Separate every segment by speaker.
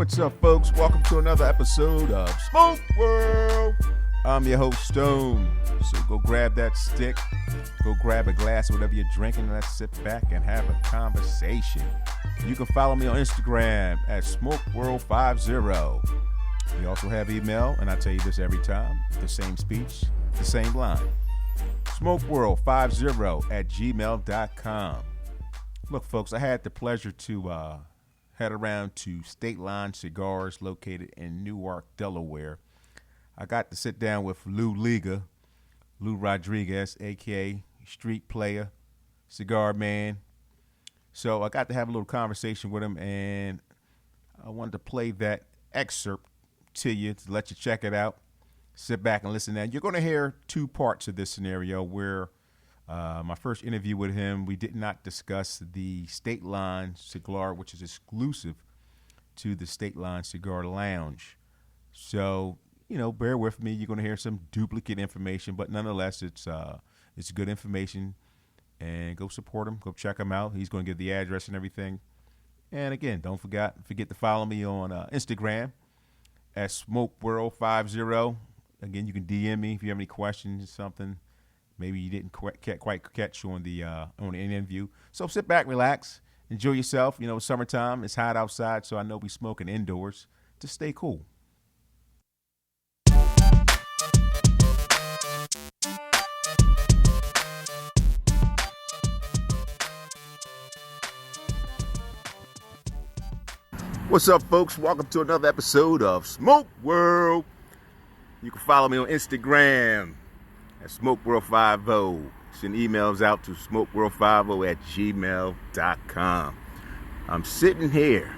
Speaker 1: What's up, folks? Welcome to another episode of Smoke World. I'm your host, Stone. So go grab that stick, go grab a glass of whatever you're drinking, and let's sit back and have a conversation. You can follow me on Instagram at SmokeWorld50. We also have email, and I tell you this every time, the same speech, the same line. SmokeWorld50@gmail.com. Look, folks, I had the pleasure to head around to Stateline Cigars located in Newark, Delaware. I got to sit down with Lou Rodriguez, a.k.a. Street Player, Cigar Man. So I got to have a little conversation with him, and I wanted to play that excerpt to you to let you check it out. Sit back and listen. Now, you're going to hear two parts of this scenario where my first interview with him, we did not discuss the Stateline cigar, which is exclusive to the Stateline Cigar Lounge. So, bear with me. You're going to hear some duplicate information, but nonetheless, it's good information. And go support him. Go check him out. He's going to give the address and everything. And again, don't forget to follow me on Instagram at SmokeWorld50. Again, you can DM me if you have any questions or something. Maybe you didn't quite catch on the interview. So sit back, relax, enjoy yourself. It's summertime. It's hot outside, so I know we're smoking indoors. Just stay cool. What's up, folks? Welcome to another episode of Smoke World. You can follow me on Instagram at SmokeWorld50. Send emails out to SmokeWorld50@gmail.com. I'm sitting here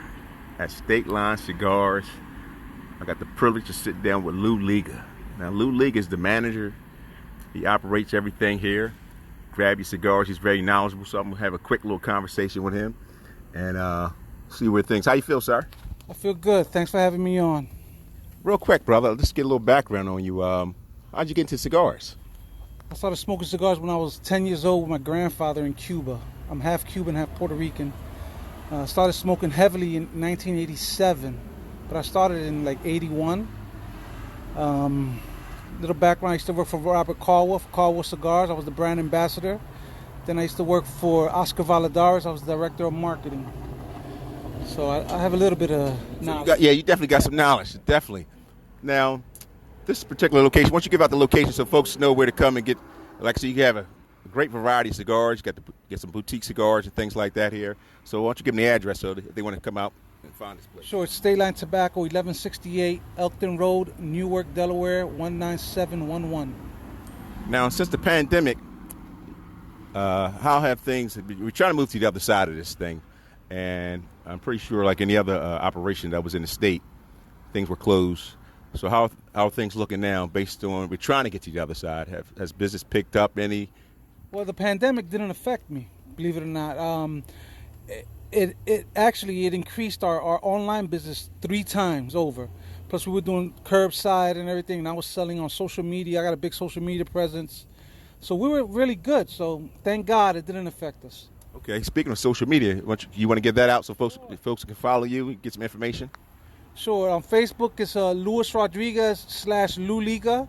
Speaker 1: at Stateline Cigars. I got the privilege to sit down with Lou Liga. Now, Lou Liga is the manager. He operates everything here. Grab your cigars. He's very knowledgeable, so I'm going to have a quick little conversation with him and see where things. How you feel, sir?
Speaker 2: I feel good. Thanks for having me on.
Speaker 1: Real quick, brother, let's get a little background on you. How'd you get into cigars?
Speaker 2: I started smoking cigars when I was 10 years old with my grandfather in Cuba. I'm half Cuban, half Puerto Rican. Started smoking heavily in 1987, but I started in 81. Little background, I used to work for Robert Caldwell Cigars. I was the brand ambassador. Then I used to work for Oscar Valladares. I was the director of marketing. So I have a little bit of knowledge.
Speaker 1: You definitely got some knowledge, definitely. Now, this particular location, once you give out the location so folks know where to come and get, so you have a great variety of cigars. You get some boutique cigars and things like that here. So why don't you give them the address so if they want to come out and find this place.
Speaker 2: Sure, it's Stateline Tobacco, 1168 Elkton Road, Newark, Delaware, 19711.
Speaker 1: Now, since the pandemic, how have things, we're trying to move to the other side of this thing. And I'm pretty sure, like any other operation that was in the state, things were closed. So how are things looking now based on we're trying to get to the other side? Has business picked up any?
Speaker 2: Well, the pandemic didn't affect me, believe it or not. It actually increased our online business 3 times over. Plus, we were doing curbside and everything, and I was selling on social media. I got a big social media presence. So we were really good. So thank God it didn't affect us.
Speaker 1: Okay, speaking of social media, you want to get that out so folks can follow you and get some information?
Speaker 2: Sure. On Facebook, it's Luis Rodriguez /Lou Liga.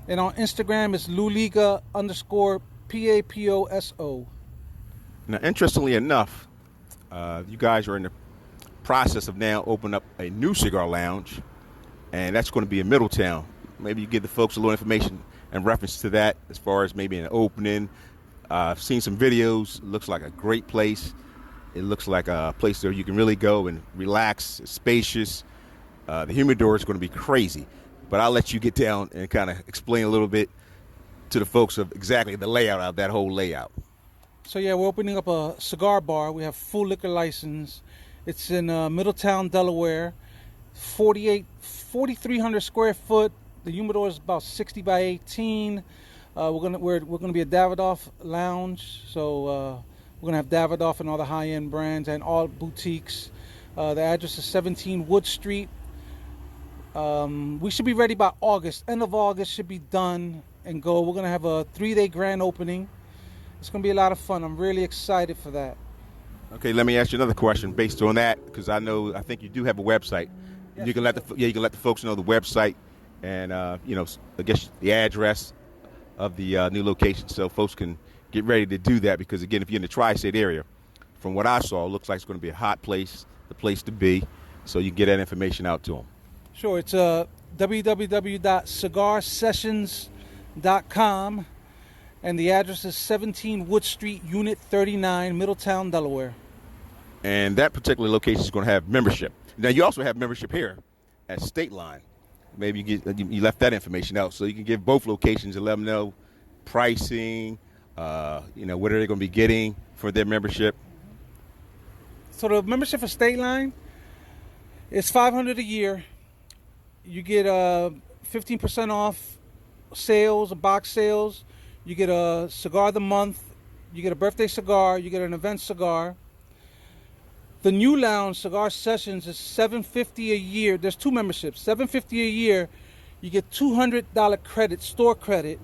Speaker 2: And on Instagram, it's LouLiga_PAPOSO.
Speaker 1: Now, interestingly enough, you guys are in the process of now opening up a new cigar lounge, and that's going to be in Middletown. Maybe you give the folks a little information in reference to that as far as maybe an opening. I've seen some videos. It looks like a great place. It looks like a place where you can really go and relax. It's spacious. The humidor is going to be crazy. But I'll let you get down and kind of explain a little bit to the folks of exactly the layout of that whole layout.
Speaker 2: So, yeah, we're opening up a cigar bar. We have full liquor license. It's in Middletown, Delaware. 4,300 square foot. The humidor is about 60 by 18. We're gonna be a Davidoff lounge, so we're gonna have Davidoff and all the high-end brands and all boutiques. The address is 17 Wood Street. We should be ready by August. End of August should be done and go. We're gonna have a 3-day grand opening. It's gonna be a lot of fun. I'm really excited for that.
Speaker 1: Okay, let me ask you another question based on that, because I think you do have a website.
Speaker 2: Yes,
Speaker 1: You can
Speaker 2: we
Speaker 1: let
Speaker 2: will.
Speaker 1: you can let the folks know the website and I guess the address of the new location, so folks can get ready to do that. Because again, if you're in the tri-state area, from what I saw, it looks like it's going to be a hot place, the place to be. So you can get that information out to them.
Speaker 2: Sure, it's www.cigarsessions.com, and the address is 17 Wood Street, Unit 39, Middletown, Delaware.
Speaker 1: And that particular location is going to have membership. Now you also have membership here at Stateline. Maybe you left that information out, so you can give both locations and let them know pricing. What are they going to be getting for their membership?
Speaker 2: So the membership for Stateline is $500 a year. You get 15% off sales, box sales. You get a cigar of the month. You get a birthday cigar. You get an event cigar. The new lounge, Cigar Sessions, is $750 a year. There's two memberships. $750 a year. You get $200 credit, store credit.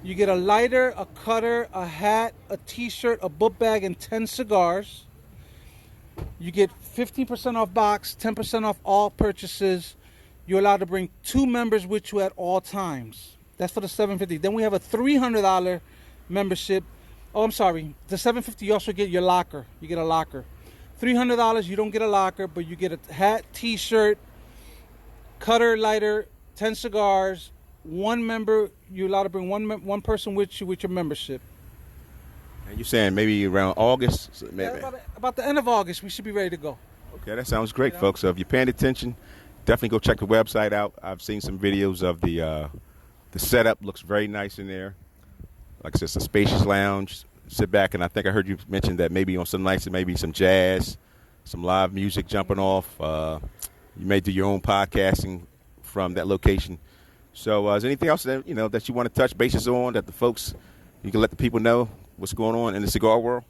Speaker 2: You get a lighter, a cutter, a hat, a T-shirt, a book bag, and 10 cigars. You get 15% off box, 10% off all purchases. You're allowed to bring 2 members with you at all times. That's for the $750. Then we have a $300 membership. Oh, I'm sorry. The $750, you also get your locker. You get a locker. $300, you don't get a locker, but you get a hat, T-shirt, cutter, lighter, 10 cigars. 1 member, you're allowed to bring one person with you with your membership.
Speaker 1: And you're saying maybe around August? So
Speaker 2: About the end of August, we should be ready to go.
Speaker 1: Okay, that sounds great, folks. So if you're paying attention, definitely go check the website out. I've seen some videos of the setup. Looks very nice in there. Like I said, it's a spacious lounge. Sit back, and I think I heard you mention that maybe on some nights there may be some jazz, some live music jumping off. You may do your own podcasting from that location. So is there anything else that that you want to touch bases on, that the folks, you can let the people know what's going on in the cigar world?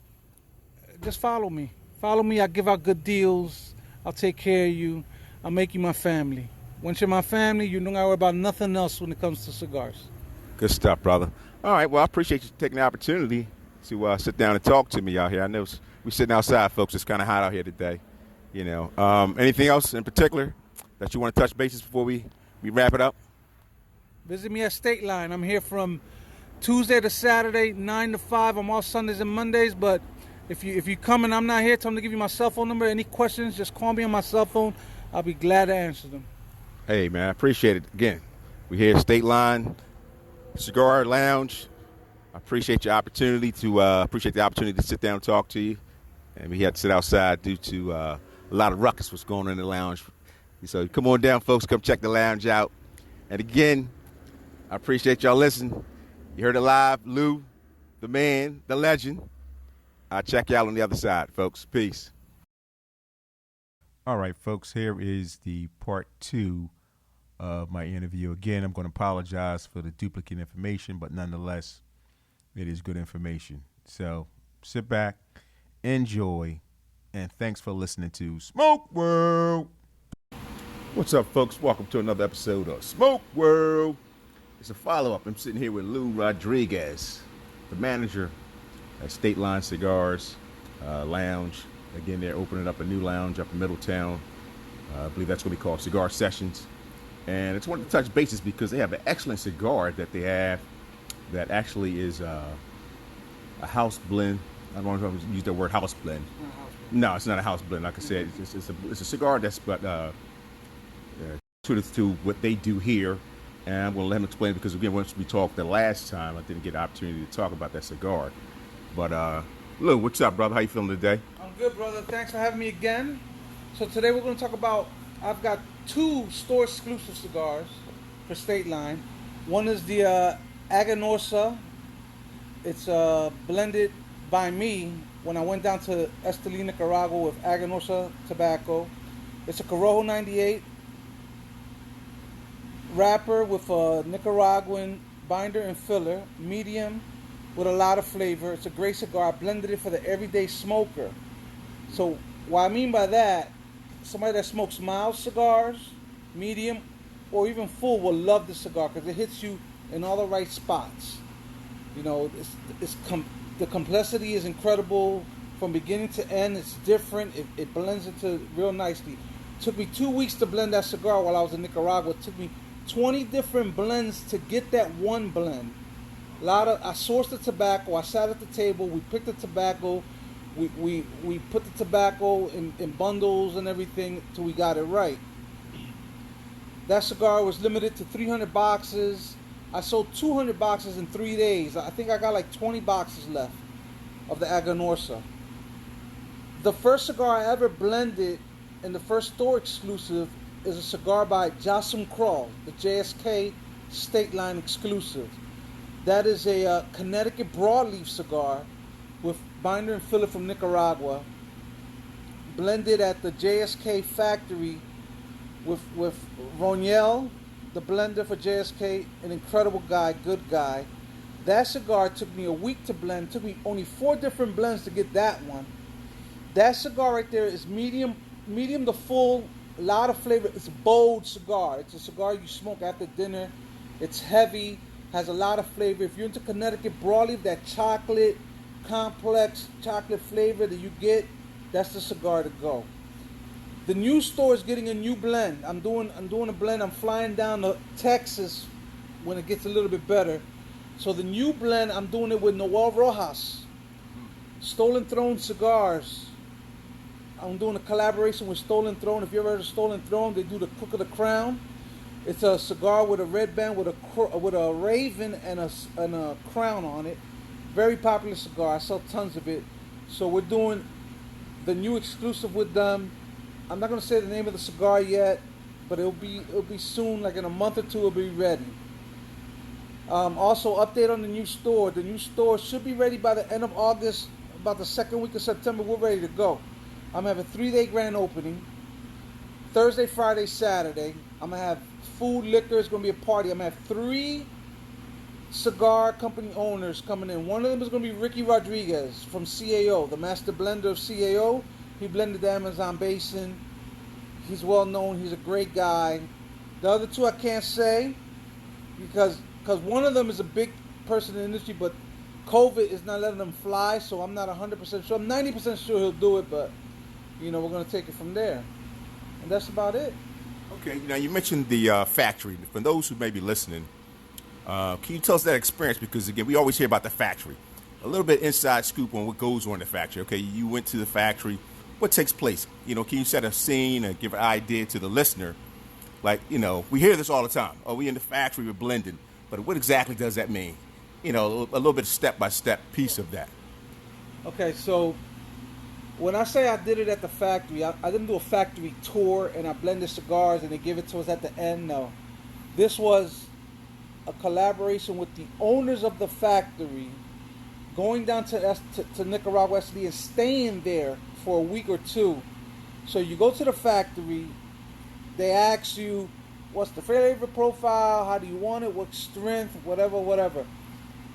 Speaker 2: Just follow me. Follow me. I give out good deals. I'll take care of you. I'll make you my family. Once you're my family, you don't got to worry about nothing else when it comes to cigars.
Speaker 1: Good stuff, brother. All right, well, I appreciate you taking the opportunity to sit down and talk to me out here. I know we're sitting outside, folks. It's kind of hot out here today. Anything else in particular that you want to touch bases before we wrap it up?
Speaker 2: Visit me at Stateline. I'm here from Tuesday to Saturday, 9 to 5. I'm off Sundays and Mondays, but if you come and I'm not here, tell them to give you my cell phone number. Any questions, just call me on my cell phone. I'll be glad to answer them.
Speaker 1: Hey, man, I appreciate it. Again, we're here at Stateline Cigar Lounge. I appreciate the opportunity to sit down and talk to you. And we had to sit outside due to a lot of ruckus was going on in the lounge. So come on down, folks. Come check the lounge out. And again, I appreciate y'all listening. You heard it live. Lou, the man, the legend. I'll check y'all on the other side, folks. Peace. All right, folks. Here is the part 2 of my interview. Again, I'm going to apologize for the duplicate information, but nonetheless, it is good information. So sit back, enjoy, and thanks for listening to Smoke World. What's up, folks? Welcome to another episode of Smoke World. It's a follow-up. I'm sitting here with Lou Rodriguez, the manager at Stateline Cigars Lounge. Again, they're opening up a new lounge up in Middletown. I believe that's going to be called Cigar Sessions. And I just wanted to touch bases because they have an excellent cigar that they have that actually is a house blend. I don't know if I use the word house blend. No, it's not a house blend. Like I said, it's a cigar that's to what they do here. And I'm going to let him explain, because again, once we talked the last time, I didn't get an opportunity to talk about that cigar. But Lou, what's up, brother? How you feeling today?
Speaker 2: I'm good, brother. Thanks for having me again. So today we're going to talk about, I've got 2 store exclusive cigars for Stateline. One is the Aganorsa. It's blended by me when I went down to Stateline, Nicaragua with Aganorsa tobacco. It's a Corojo 98 wrapper with a Nicaraguan binder and filler, medium with a lot of flavor. It's a great cigar. I blended it for the everyday smoker. So what I mean by that, somebody that smokes mild cigars, medium, or even full will love the cigar because it hits you in all the right spots. The complexity is incredible from beginning to end. It's different. It blends into real nicely. Took me 2 weeks to blend that cigar while I was in Nicaragua. It took me 20 different blends to get that one blend. I sourced the tobacco. I sat at the table. We picked the tobacco. We put the tobacco in bundles and everything till we got it right. That cigar was limited to 300 boxes. I sold 200 boxes in 3 days. I think I got like 20 boxes left of the Aganorsa. The first cigar I ever blended, and the first store exclusive, is a cigar by Jasum Kral, the JSK Stateline exclusive. That is a Connecticut broadleaf cigar with binder and filler from Nicaragua, blended at the JSK factory with Roniel, the blender for JSK, an incredible guy, good guy. That cigar took me a week to blend. It took me only 4 different blends to get that one. That cigar right there is medium to full, a lot of flavor. It's a bold cigar. It's a cigar you smoke after dinner. It's heavy, has a lot of flavor. If you're into Connecticut broadleaf, that chocolate, complex chocolate flavor that you get, that's the cigar to go. The new store is getting a new blend. I'm doing a blend. I'm flying down to Texas when it gets a little bit better. So the new blend, I'm doing it with Noel Rojas, Stolen Throne Cigars. I'm doing a collaboration with Stolen Throne. If you ever heard of Stolen Throne, they do the Crook of the Crown. It's a cigar with a red band with a raven and a crown on it. Very popular cigar. I sell tons of it. So we're doing the new exclusive with them. I'm not going to say the name of the cigar yet, but it'll be soon, like in a month or two, it'll be ready. Also, update on the new store. The new store should be ready by the end of August. About the second week of September, we're ready to go. I'm going to have a 3-day grand opening. Thursday, Friday, Saturday. I'm going to have food, liquor. It's going to be a party. I'm going to have 3 cigar company owners coming in. One of them is going to be Ricky Rodriguez from CAO, the master blender of CAO. He blended the Amazon Basin. He's well known. He's a great guy. The other 2 I can't say because one of them is a big person in the industry, but COVID is not letting them fly, so I'm not 100% sure. I'm 90% sure he'll do it, but we're going to take it from there. And that's about it.
Speaker 1: Okay, now you mentioned the factory. For those who may be listening, can you tell us that experience? Because, again, we always hear about the factory. A little bit inside scoop on what goes on in the factory. Okay, you went to the factory. What takes place? Can you set a scene and give an idea to the listener? Like, we hear this all the time. Oh, we in the factory, we're blending. But what exactly does that mean? A little bit step-by-step piece of that.
Speaker 2: Okay, so when I say I did it at the factory, I didn't do a factory tour and I blended cigars and they give it to us at the end. No. This was a collaboration with the owners of the factory, going down to Nicaragua City and staying there for a week or 2. So you go to the factory, they ask you, what's the flavor profile, how do you want it, what strength, whatever.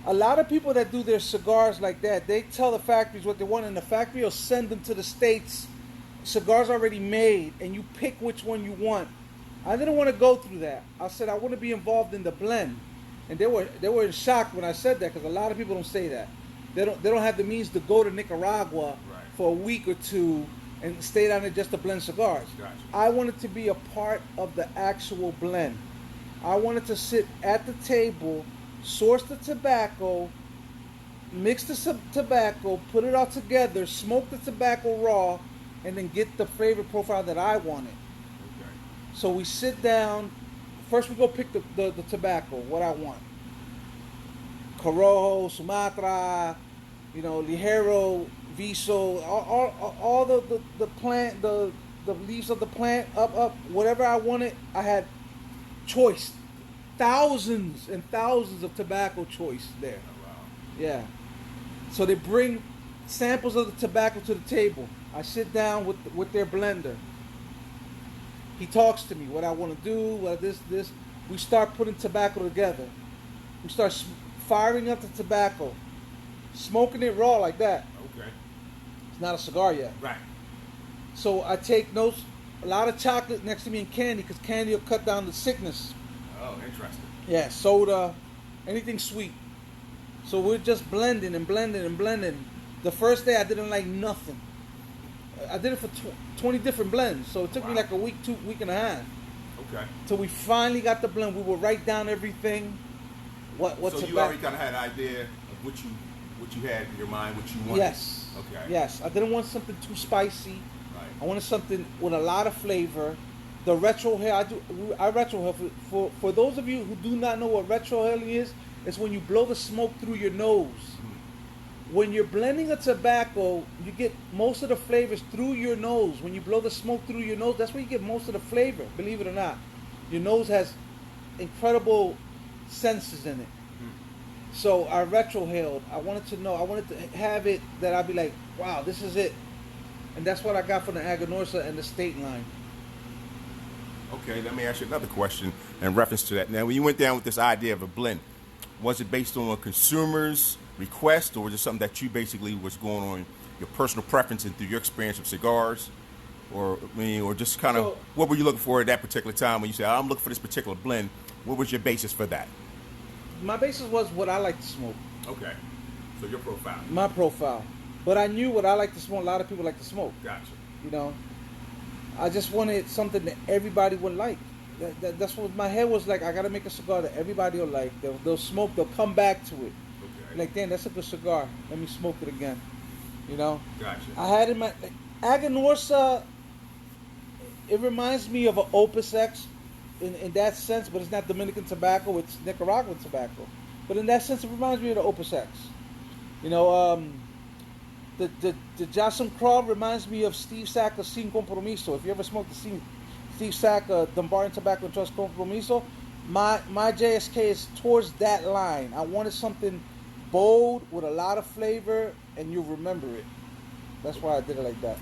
Speaker 2: A lot of people that do their cigars like that, they tell the factories what they want, and the factory will send them to the States, cigars already made, and you pick which one you want. I didn't want to go through that. I said I want to be involved in the blend. And they were in shock when I said that, because a lot of people don't say that. They don't have the means to go to Nicaragua for a week or 2 and stay down there just to blend cigars.
Speaker 1: Gotcha.
Speaker 2: I wanted to be a part of the actual blend. I wanted to sit at the table, source the tobacco, mix the tobacco, put it all together, smoke the tobacco raw, and then get the flavor profile that I wanted.
Speaker 1: Okay.
Speaker 2: So we sit down. First we go pick the tobacco, what I want. Corojo, Sumatra, Ligero, Viso, all the plant, the leaves of the plant, up, whatever I wanted. I had choice, thousands and thousands of tobacco choice there.
Speaker 1: Oh, wow.
Speaker 2: Yeah. So they bring samples of the tobacco to the table. I sit down with their blender. He talks to me, what I want to do, what this. We start putting tobacco together. We start firing up the tobacco, smoking it raw like that.
Speaker 1: Okay.
Speaker 2: It's not a cigar yet.
Speaker 1: Right.
Speaker 2: So I take notes, a lot of chocolate next to me and candy, because candy will cut down the sickness.
Speaker 1: Oh, interesting.
Speaker 2: Yeah, soda, anything sweet. So we're just blending and blending and blending. The first day I didn't like nothing. I did it for 20 different blends. So it took me like a week, week and a half.
Speaker 1: Okay.
Speaker 2: Till we finally got the blend. We would write down everything. What's
Speaker 1: so you already kind of had an idea of what you had in your mind, what you wanted.
Speaker 2: Yes.
Speaker 1: Okay.
Speaker 2: Yes. I didn't want something too spicy.
Speaker 1: Right.
Speaker 2: I wanted something with a lot of flavor. The retrohale, I retrohale. For those of you who do not know what retrohaling is, it's when you blow the smoke through your nose. When you're blending a tobacco, you get most of the flavors through your nose. When you blow the smoke through your nose, that's where you get most of the flavor, believe it or not. Your nose has incredible senses in it. So I retrohaled. I wanted to have it that I'd be like, wow, this is it. And that's what I got from the Aganorsa and the Stateline.
Speaker 1: Okay, let me ask you another question in reference to that. Now, when you went down with this idea of a blend, was it based on a consumer's request, or was it something that you basically was going on your personal preference and through your experience of cigars, or just kind of what were you looking for at that particular time when you said, I'm looking for this particular blend? What was your basis for that?
Speaker 2: My basis was what I like to smoke.
Speaker 1: Okay, so your profile.
Speaker 2: My profile, but I knew what I like to smoke. A lot of people like to smoke.
Speaker 1: Gotcha.
Speaker 2: You know, I just wanted something that everybody would like. That's what my head was like. I gotta make a cigar that everybody will like. They'll smoke. They'll come back to it.
Speaker 1: Okay.
Speaker 2: Like, damn, that's a good cigar. Let me smoke it again. You know.
Speaker 1: Gotcha.
Speaker 2: I had in my Aganorsa. It reminds me of an Opus X, in that sense, but it's not Dominican tobacco. It's Nicaraguan tobacco. But in that sense, it reminds me of the Opus X. You know, the Jasmine Craw reminds me of Steve Sacker's Sin Compromiso. If you ever smoked the Steve Sacker Dumbarton Tobacco and Trust Compromiso, my JSK is towards that line. I wanted something bold with a lot of flavor, and you'll remember it. That's why I did it like that.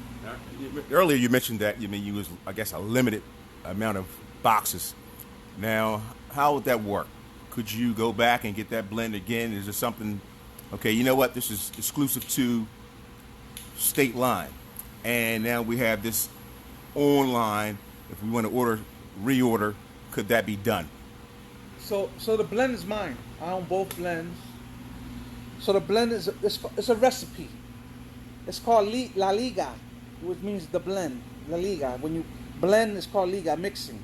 Speaker 1: Earlier, you mentioned that you was, I guess, a limited amount of boxes. Now, how would that work? Could you go back and get that blend again? Is there something? Okay, you know what? This is exclusive to Stateline, and now we have this online. If we want to reorder, could that be done?
Speaker 2: So the blend is mine. I own both blends. So the blend is it's a recipe. It's called La Liga, which means the blend. La Liga. When you blend, it's called Liga, mixing.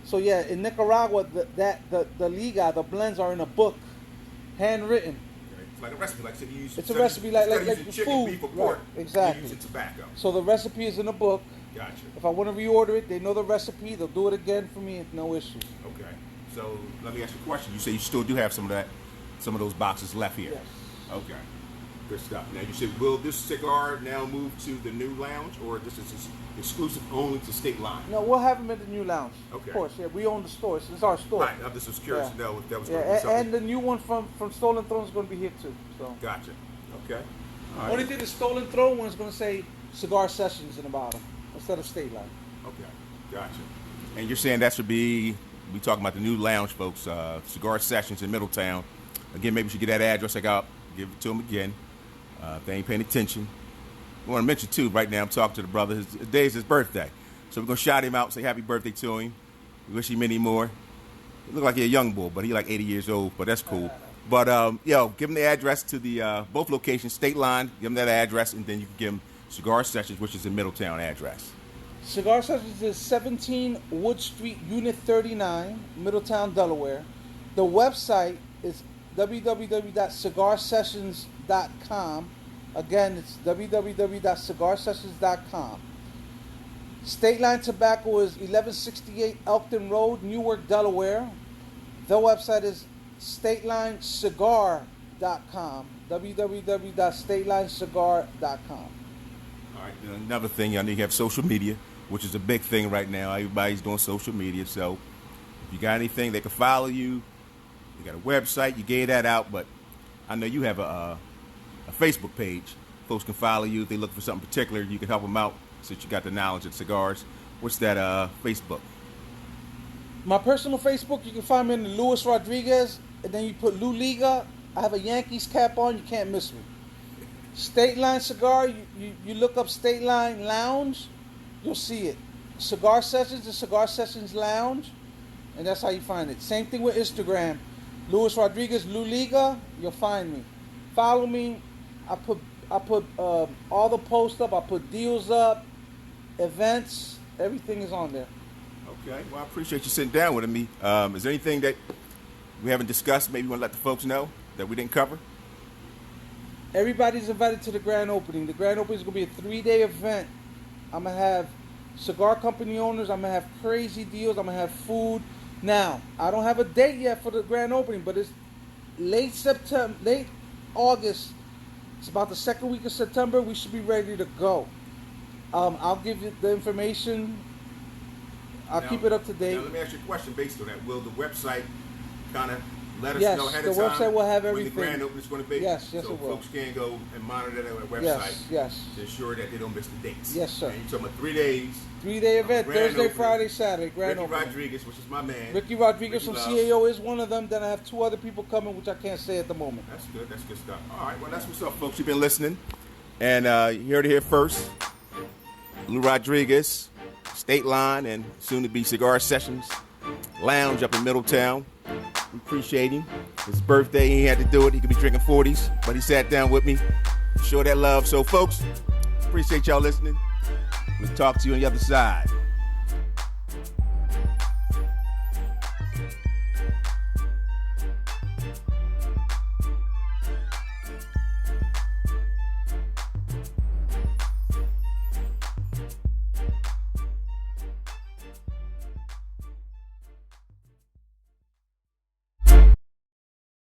Speaker 2: So yeah, in Nicaragua, the Liga, the blends are in a book, handwritten.
Speaker 1: Okay. It's like a recipe, like so you use.
Speaker 2: It's a recipe like
Speaker 1: chicken,
Speaker 2: food,
Speaker 1: beef, or pork.
Speaker 2: Right, exactly.
Speaker 1: You use tobacco.
Speaker 2: So the recipe is in a book.
Speaker 1: Gotcha.
Speaker 2: If I want to reorder it, they know the recipe. They'll do it again for me. No issue.
Speaker 1: Okay. So let me ask you a question. You say you still do have some of those boxes left here.
Speaker 2: Yes.
Speaker 1: Okay. Good stuff. Now you said, will this cigar now move to the new lounge, or this is exclusive only to Stateline?
Speaker 2: No, we'll have them at the new lounge.
Speaker 1: Okay.
Speaker 2: Of course, yeah. We own the store. It's our store.
Speaker 1: Right. I just was curious to know if that was going to be
Speaker 2: Yeah,
Speaker 1: something.
Speaker 2: and the new one from Stolen Throne is going to be here too. So.
Speaker 1: Gotcha. Okay. All right.
Speaker 2: Only thing the Stolen Throne one is going to say Cigar Sessions in the bottom instead of Stateline.
Speaker 1: Okay. Gotcha. And you're saying that should be, we talking about the new lounge, folks, Cigar Sessions in Middletown. Again, maybe we should get that address I got, give it to them again. If they ain't paying attention. I want to mention, too, right now I'm talking to the brother. Today's his birthday. So we're going to shout him out and say happy birthday to him. We wish him many more. He look like he's a young boy, but he's like 80 years old, but that's cool. But, give him the address to the both locations, Stateline, give him that address, and then you can give him Cigar Sessions, which is in Middletown address.
Speaker 2: Cigar Sessions is 17 Wood Street, Unit 39, Middletown, Delaware. The website is www.cigarsessions.com. Again, it's www.cigarsessions.com. Stateline Tobacco is 1168 Elkton Road, Newark, Delaware. The website is statelinecigar.com. www.statelinecigar.com.
Speaker 1: All right, another thing, y'all need to have social media, which is a big thing right now. Everybody's doing social media, so if you got anything, they can follow you. You got a website, you gave that out, but I know you have a Facebook page. Folks can follow you. If they look for something particular, you can help them out since you got the knowledge of cigars. What's that Facebook?
Speaker 2: My personal Facebook, you can find me in the Luis Rodriguez, and then you put Lou Liga. I have a Yankees cap on. You can't miss me. Stateline Cigar, you look up Stateline Lounge, you'll see it. Cigar Sessions is Cigar Sessions Lounge, and that's how you find it. Same thing with Instagram. Luis Rodriguez, Lou Liga, you'll find me. Follow me. I put all the posts up. I put deals up. events, everything is on there.
Speaker 1: Okay. Well, I appreciate you sitting down with me. Is there anything that we haven't discussed? Maybe you want to let the folks know that we didn't cover?
Speaker 2: Everybody's invited to the grand opening. The grand opening is going to be a 3-day event. I'm going to have cigar company owners. I'm going to have crazy deals. I'm going to have food. Now, I don't have a date yet for the grand opening, but it's late September, late August. It's about the second week of September. We should be ready to go. I'll give you the information. I'll keep it up to date.
Speaker 1: Now, let me ask you a question based on that. Will the website kind of let us
Speaker 2: Yes,
Speaker 1: know ahead
Speaker 2: the
Speaker 1: of time
Speaker 2: website will have
Speaker 1: when
Speaker 2: everything.
Speaker 1: the grand opening is going to be?
Speaker 2: Yes,
Speaker 1: so
Speaker 2: it will.
Speaker 1: folks can go and monitor that website
Speaker 2: Yes.
Speaker 1: to ensure that they don't miss the dates.
Speaker 2: Yes, sir.
Speaker 1: And you're talking about 3 days.
Speaker 2: 3-day event,
Speaker 1: grand
Speaker 2: Thursday,
Speaker 1: opening.
Speaker 2: Friday, Saturday, grand
Speaker 1: Ricky
Speaker 2: opening.
Speaker 1: Rodriguez, which is my man.
Speaker 2: Ricky Rodriguez
Speaker 1: Ricky
Speaker 2: from
Speaker 1: Loves.
Speaker 2: CAO is one of them. Then I have 2 other people coming, which I can't say at the moment.
Speaker 1: That's good. That's good stuff. All right. Well, that's what's up, folks. You've been listening. And you heard it here first. Lou Rodriguez, Stateline, and soon to be Cigar Sessions Lounge up in Middletown. We appreciate him. His birthday, he had to do it. He could be drinking 40s, but he sat down with me. Show that love. So, folks, appreciate y'all listening. We'll talk to you on the other side.